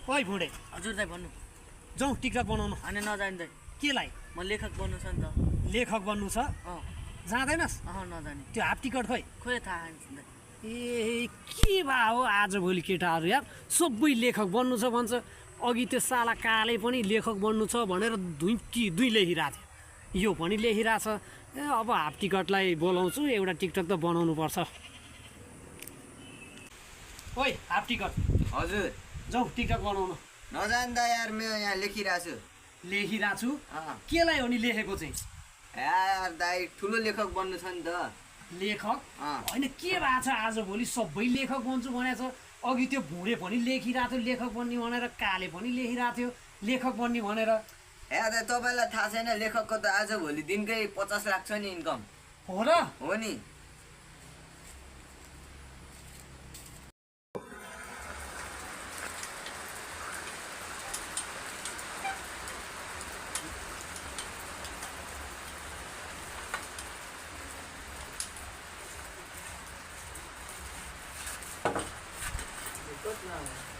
ओइ भुँडे हजुर दाइ भन्नु। जाउँ टिकटक बनाउनु। अनि नजाने दाइ, केलाई? म लेखक बन्नु छ नि त। लेखक बन्नु छ? जाँदैनस्? नजाने। त्यो हाफ टिकट खोइ? खोइ थाहा छैन दाइ। ए के भा हो आजभोलि केटाहरू यार, सबै लेखक बन्नु छ भन्छ। अघि त्यो साला काले पनि लेखक बन्नु छ भनेर दुई लेखिरहेको थियो, यो पनि लेखिरहेछ। अब हाफ टिकटलाई बोलाउँछु, एउटा टिकटक त बनाउनु पर्छ। ओइ हाफ टिकट। हजुर जाउँ टिकटक बनाउनु। नजान्दा यार म यहाँ लेखिरहेको छु। लेखिरहेको छु? केलाई हो नि लेखेको चाहिँ? यार दाइ ठुलो लेखक बन्नु छ नि त। लेखक होइन, के भएको छ आजभोलि सबै लेखक बन्छु भनेको छ। अघि त्यो भुँडे पनि लेखिरहेको थियो लेखक बन्ने भनेर, काले पनि लेखिरहेको थियो लेखक बन्ने भनेर। ए दाइ तपाईँलाई थाहा छैन लेखकको त आजभोलि दिनकै 50 लाख छ नि इन्कम। हो र? हो नि। कति